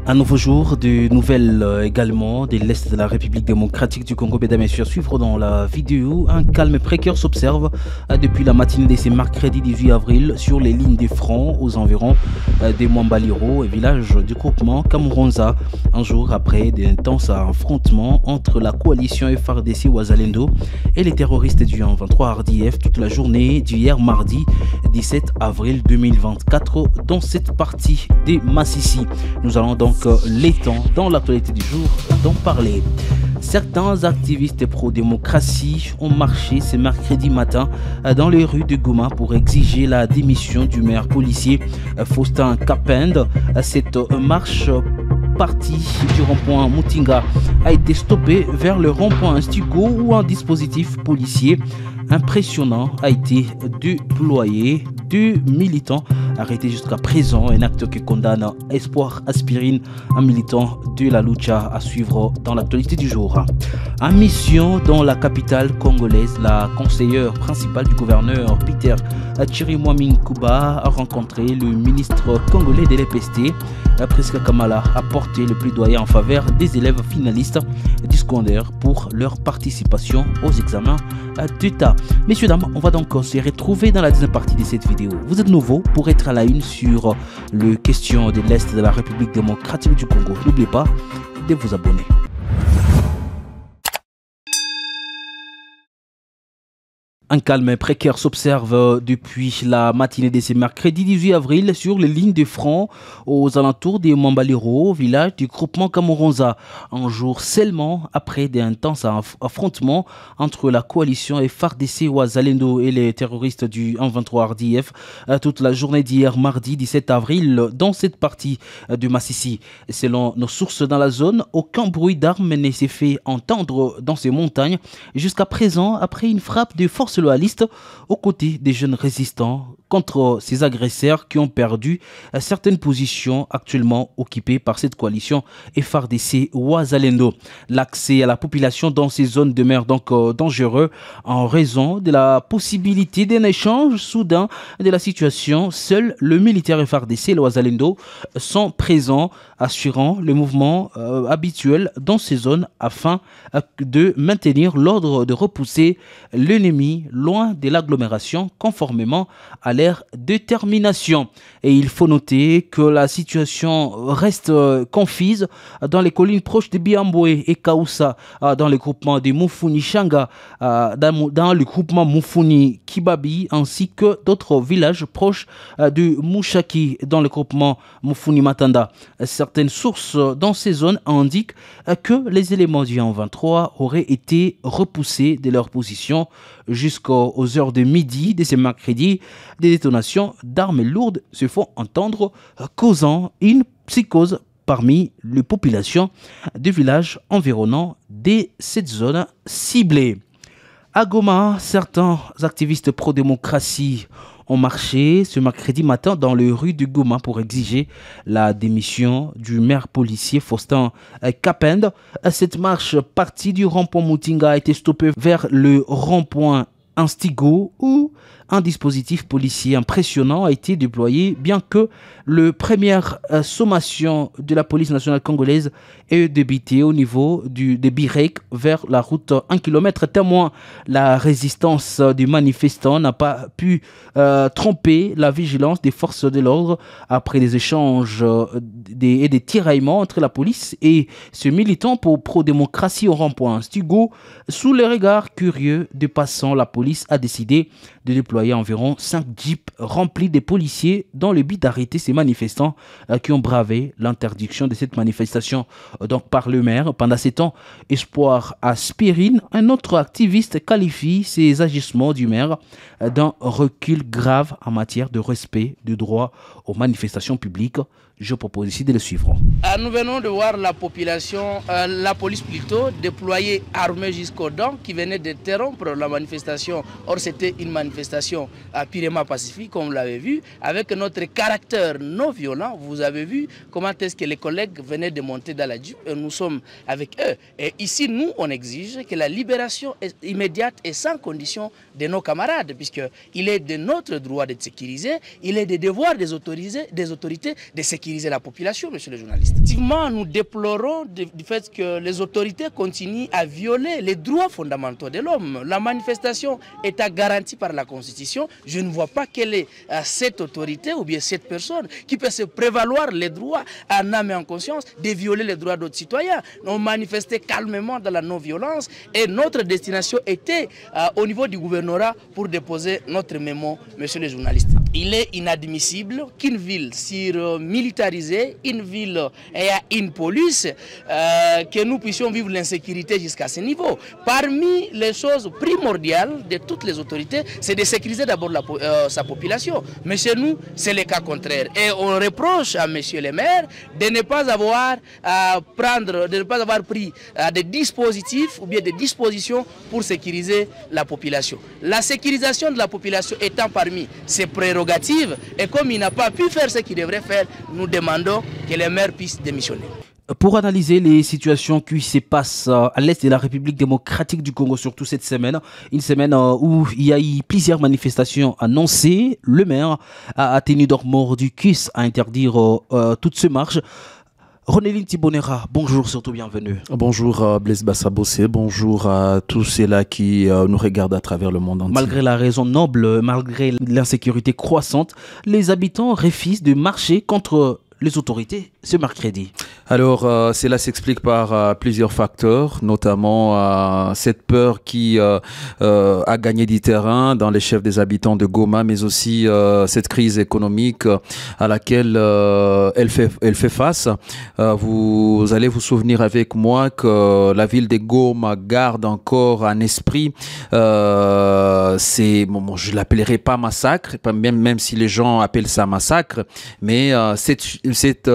Un nouveau jour, de nouvelles également de l'Est de la République démocratique du Congo. Mesdames et messieurs, suivre dans la vidéo, un calme précaire s'observe depuis la matinée de ce mercredi 18 avril sur les lignes de front aux environs de Mwambaliro, village du groupement Kamuronza, un jour après d'intenses affrontements entre la coalition FARDC Wazalendo et les terroristes du 23 RDF toute la journée d'hier mardi 17 avril 2024 dans cette partie de Massissi. Nous allons donc l'étang dans l'actualité du jour d'en parler. Certains activistes pro-démocratie ont marché ce mercredi matin dans les rues de Goma pour exiger la démission du maire policier Faustin Kapend. Cette marche partie du rond-point Mutinga a été stoppée vers le rond-point Stigo où un dispositif policier impressionnant a été déployé. 2 militants arrêtés jusqu'à présent, un acte qui condamne Espoir Aspirine, un militant de la lucha à suivre dans l'actualité du jour. En mission dans la capitale congolaise, la conseillère principale du gouverneur Peter Chirimwami Nkuba a rencontré le ministre congolais de l'EPST, Priska Kamala, a porté le plaidoyer en faveur des élèves finalistes du secondaire pour leur participation aux examens d'État. Messieurs, dames, on va donc se retrouver dans la deuxième partie de cette vidéo. Vous êtes nouveau pour être à la une sur les questions de l'Est de la République démocratique du Congo. N'oubliez pas de vous abonner. Un calme précaire s'observe depuis la matinée de ce mercredi 18 avril sur les lignes de front aux alentours de Mwambaliro, village du groupement Kamuronza, un jour seulement après d'intenses affrontements entre la coalition FARDC Wazalendo et les terroristes du 23 RDF toute la journée d'hier mardi 17 avril dans cette partie de Massissi. Selon nos sources dans la zone, aucun bruit d'armes ne s'est fait entendre dans ces montagnes jusqu'à présent après une frappe de force loyalistes aux côtés des jeunes résistants contre ces agresseurs qui ont perdu certaines positions actuellement occupées par cette coalition FARDC Wazalendo. L'accès à la population dans ces zones demeure donc dangereux en raison de la possibilité d'un échange soudain de la situation. Seul le militaire FARDC et le Wazalendo sont présents, assurant le mouvement habituel dans ces zones afin de maintenir l'ordre de repousser l'ennemi loin de l'agglomération conformément à leur détermination. Et il faut noter que la situation reste confuse dans les collines proches de Biambwe et Kaoussa, dans le groupement de Mufuni Shanga, dans le groupement Mufuni Kibabi, ainsi que d'autres villages proches de Mouchaki, dans le groupement Mufuni Matanda. Certaines sources dans ces zones indiquent que les éléments du 23 auraient été repoussés de leur position jusqu'aux heures de midi de ce mercredi. Des détonations d'armes lourdes se font entendre, causant une psychose parmi les populations des villages environnants de cette zone ciblée. À Goma, certains activistes pro-démocratie ont marché ce mercredi matin dans les rues de Goma pour exiger la démission du maire policier Faustin Kapend. Cette marche partie du rond-point Mutinga a été stoppée vers le rond-point Instigo où un dispositif policier impressionnant a été déployé, bien que la première sommation de la police nationale congolaise ait débuté au niveau des Birek vers la route 1 km. Témoin, la résistance des manifestants n'a pas pu tromper la vigilance des forces de l'ordre après des échanges et des tiraillements entre la police et ce militant pour pro-démocratie au rond-point Stigo. Sous les regards curieux des passants, la police a décidé de déployer environ 5 jeeps remplis de policiers dans le but d'arrêter ces manifestants qui ont bravé l'interdiction de cette manifestation donc par le maire. Pendant ces temps, Espoir Aspirine, un autre activiste, qualifie ces agissements du maire d'un recul grave en matière de respect du droit aux manifestations publiques. Je propose ici de le suivre. Nous venons de voir la population, la police plutôt, déployée armée jusqu'aux dents, qui venait d'interrompre la manifestation. Or, c'était une manifestation purement pacifique, comme vous l'avez vu, avec notre caractère non violent. Vous avez vu comment est-ce que les collègues venaient de monter dans la Jeep et nous sommes avec eux. Et ici, nous, on exige que la libération immédiate et sans condition de nos camarades, puisqu'il est de notre droit d'être sécurisé, il est des devoirs des autorités de sécuriser sécuriser la population, monsieur le journaliste. Effectivement, nous déplorons du fait que les autorités continuent à violer les droits fondamentaux de l'homme. La manifestation est garantie par la Constitution. Je ne vois pas quelle est cette autorité ou bien cette personne qui peut se prévaloir les droits en âme et en conscience de violer les droits d'autres citoyens. On manifestait calmement dans la non-violence et notre destination était au niveau du gouvernorat pour déposer notre mémo, monsieur le journaliste. Il est inadmissible qu'une ville militarisée, une ville ayant une police, que nous puissions vivre l'insécurité jusqu'à ce niveau. Parmi les choses primordiales de toutes les autorités, c'est de sécuriser d'abord sa population. Mais chez nous, c'est le cas contraire. Et on reproche à monsieur le maire de ne pas avoir pris des dispositifs ou bien des dispositions pour sécuriser la population. La sécurisation de la population étant parmi ses prérogatives, et comme il n'a pas pu faire ce qu'il devrait faire, nous demandons que le maire puisse démissionner. Pour analyser les situations qui se passent à l'est de la République démocratique du Congo, surtout cette semaine, une semaine où il y a eu plusieurs manifestations annoncées, le maire a tenu d'ordre du CUS à interdire toutes ces marches. Ronelin Tibonera, bonjour, surtout bienvenue. Bonjour Blaise Bassabossé, bonjour à tous ceux-là qui nous regardent à travers le monde entier. Malgré la raison noble, malgré l'insécurité croissante, les habitants refusent de marcher contre les autorités ce mercredi. Alors, cela s'explique par plusieurs facteurs, notamment cette peur qui a gagné du terrain dans les chefs des habitants de Goma, mais aussi cette crise économique à laquelle elle fait face. Vous allez vous souvenir avec moi que la ville de Goma garde encore un esprit, je ne l'appellerai pas massacre, même si les gens appellent ça massacre, mais cette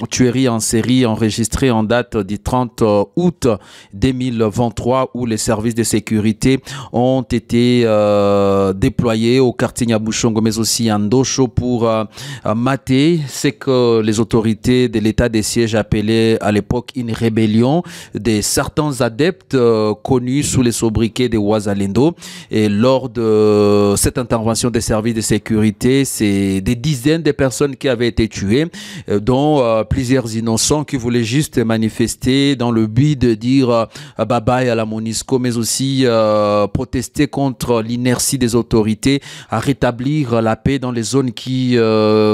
tuerie en série enregistrée en date du 30 août 2023 où les services de sécurité ont été déployés au quartier Nyabushongo mais aussi à Ndosho pour mater ce que les autorités de l'état des sièges appelaient à l'époque une rébellion de certains adeptes connus sous les sobriquets de Wazalendo. Et lors de cette intervention des services de sécurité, c'est des dizaines de personnes qui avaient été tuées, dont plusieurs innocents qui voulaient juste manifester dans le but de dire bye bye à la MONUSCO, mais aussi protester contre l'inertie des autorités à rétablir la paix dans les zones qui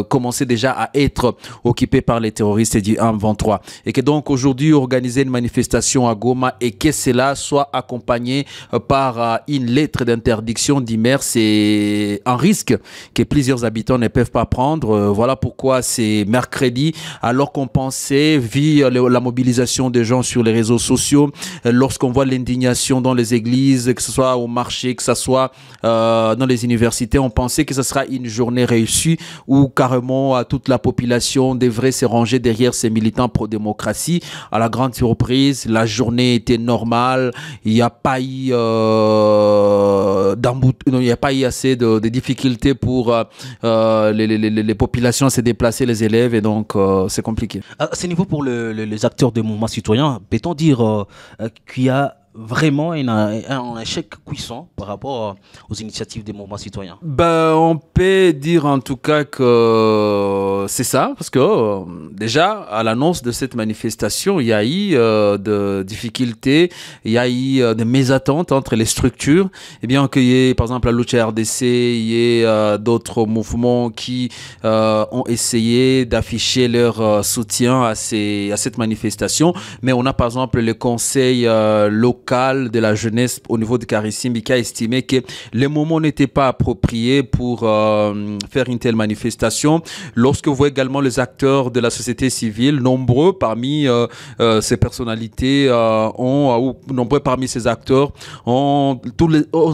commençaient déjà à être occupées par les terroristes du M23. Et que donc aujourd'hui organiser une manifestation à Goma et que cela soit accompagné par une lettre d'interdiction d'IMER, c'est un risque que plusieurs habitants ne peuvent pas prendre. Voilà pourquoi c'est mercredi, alors qu'on pensait, vu la mobilisation des gens sur les réseaux sociaux, lorsqu'on voit l'indignation dans les églises, que ce soit au marché, que ce soit dans les universités, on pensait que ce sera une journée réussie où carrément toute la population devrait se ranger derrière ces militants pro-démocratie. À la grande surprise, la journée était normale, il n'y a pas eu assez de difficultés pour les populations à se déplacer, les élèves, et donc c'est compliqué. À ce niveau, pour les acteurs de mouvements citoyens, peut-on dire qu'il y a vraiment un échec cuisant par rapport aux initiatives des mouvements citoyens? On peut dire en tout cas que c'est ça, parce que déjà à l'annonce de cette manifestation, il y a eu de difficultés, il y a eu des mésattentes entre les structures, et bien qu'il y ait par exemple la lucha RDC, il y ait d'autres mouvements qui ont essayé d'afficher leur soutien à cette manifestation, mais on a par exemple le conseil local de la jeunesse au niveau de Karissimbi qui a estimé que le moment n'était pas approprié pour faire une telle manifestation. Lorsque vous voyez également les acteurs de la société civile, nombreux parmi ces personnalités nombreux parmi ces acteurs ont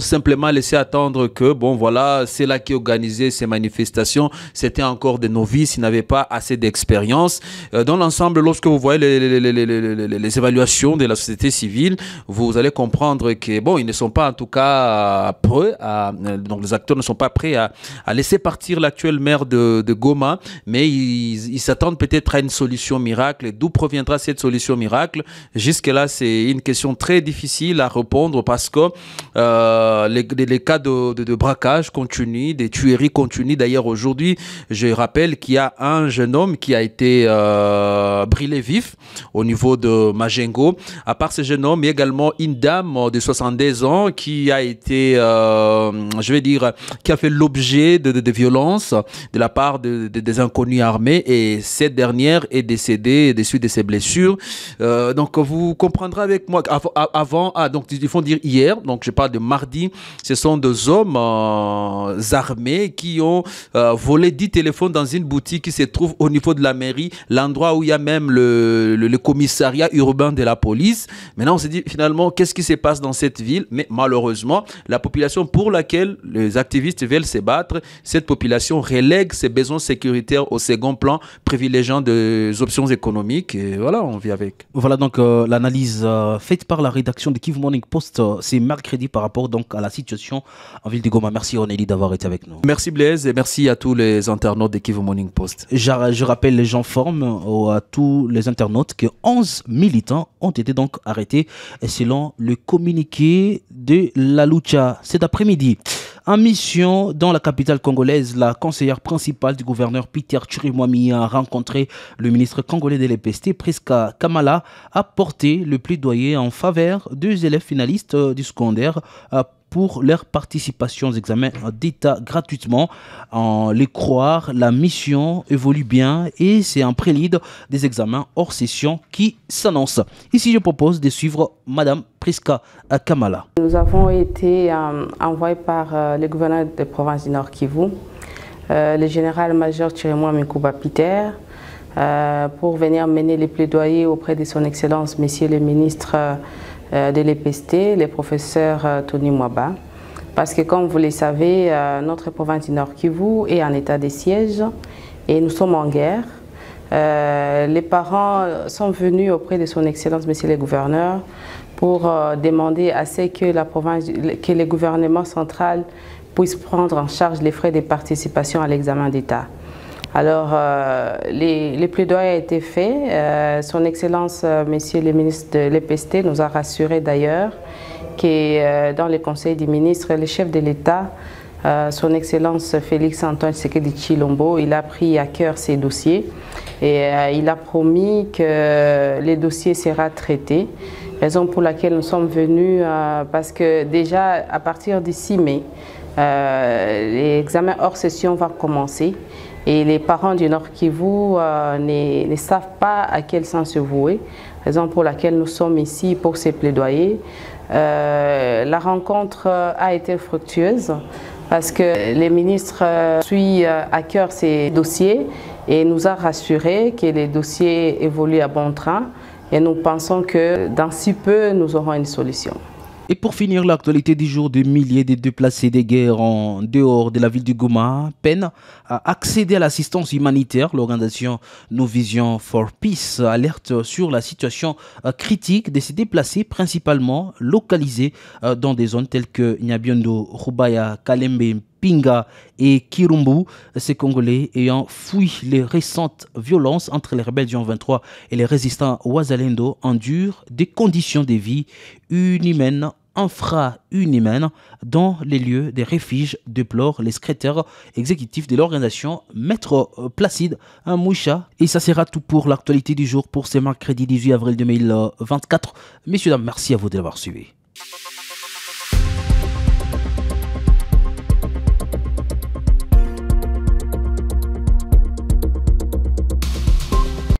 simplement laissé attendre que bon voilà, c'est là qui organisait ces manifestations, c'était encore des novices, ils n'avaient pas assez d'expérience. Dans l'ensemble, lorsque vous voyez les évaluations de la société civile, vous vous allez comprendre que, bon, ils ne sont pas en tout cas prêts, donc les acteurs ne sont pas prêts à laisser partir l'actuel maire de Goma, mais ils s'attendent peut-être à une solution miracle. D'où proviendra cette solution miracle? Jusque-là, c'est une question très difficile à répondre parce que les cas de braquage continuent, des tueries continuent. D'ailleurs, aujourd'hui, je rappelle qu'il y a un jeune homme qui a été brûlé vif au niveau de Majengo. À part ce jeune homme, il y a également une dame de 72 ans qui a été, je vais dire, qui a fait l'objet de violences de la part des inconnus armés, et cette dernière est décédée des suites de ses blessures. Donc vous comprendrez avec moi donc il faut dire hier, donc je parle de mardi, ce sont deux hommes armés qui ont volé 10 téléphones dans une boutique qui se trouve au niveau de la mairie, l'endroit où il y a même le commissariat urbain de la police. Maintenant on se dit finalement qu'est-ce qui se passe dans cette ville, mais malheureusement la population pour laquelle les activistes veulent se battre, cette population relègue ses besoins sécuritaires au second plan, privilégiant des options économiques, et voilà, on vit avec. Voilà donc l'analyse faite par la rédaction de Kivu Morning Post, c'est mercredi par rapport donc à la situation en ville de Goma. Merci Ronelli d'avoir été avec nous. Merci Blaise et merci à tous les internautes de Kivu Morning Post. Je rappelle les gens forment à tous les internautes que 11 militants ont été donc arrêtés selon le communiqué de la Lucha cet après-midi. En mission dans la capitale congolaise, la conseillère principale du gouverneur Peter Chirimwami a rencontré le ministre congolais de l'EPST, Priska Kamala, a porté le plaidoyer en faveur des élèves finalistes du secondaire pour leur participation aux examens d'État gratuitement. En les croire, la mission évolue bien et c'est un prélude des examens hors session qui s'annonce. Ici, je propose de suivre Madame Priska Kamala. Nous avons été envoyés par le gouverneur de province du Nord Kivu, le général-major Chirimwami Kuba Peter, pour venir mener les plaidoyers auprès de son Excellence, Monsieur le ministre de l'EPST, le professeur Tony Mwaba. Parce que comme vous le savez, notre province du Nord Kivu est en état de siège et nous sommes en guerre. Les parents sont venus auprès de son Excellence, Monsieur le gouverneur, pour demander à ce que que le gouvernement central puisse prendre en charge les frais de participation à l'examen d'État. Alors, les plaidoyers ont été faits. Son Excellence, Monsieur le ministre de l'EPST, nous a rassuré d'ailleurs que dans le Conseil des ministres, le chef de l'État, Son Excellence Félix Antoine Tshisekedi Tshilombo, il a pris à cœur ces dossiers et il a promis que les dossiers seront traités. Raison pour laquelle nous sommes venus, parce que déjà à partir du 6 mai, l'examen hors session va commencer. Et les parents du Nord Kivu ne savent pas à quel sens se vouer, raison pour laquelle nous sommes ici pour ces plaidoyers. La rencontre a été fructueuse parce que les ministres suivent à cœur ces dossiers et nous a rassuré que les dossiers évoluent à bon train et nous pensons que dans si peu, nous aurons une solution. Et pour finir, l'actualité du jour, des milliers de déplacés des guerres en dehors de la ville de Goma peinent à accéder à l'assistance humanitaire. L'organisation No Vision for Peace alerte sur la situation critique de ces déplacés, principalement localisés dans des zones telles que Nyabiondo, Rubaya, Kalembe, Pinga et Kirumbu, ces Congolais ayant fui les récentes violences entre les rebelles du 23 et les résistants Wazalendo endurent des conditions de vie inhumaines, infra-humaines dans les lieux des refuges, déplore les secrétaires exécutifs de l'organisation, Maître Placide Moucha. Et ça sera tout pour l'actualité du jour pour ce mercredi 18 avril 2024. Messieurs, dames, merci à vous de l'avoir suivi.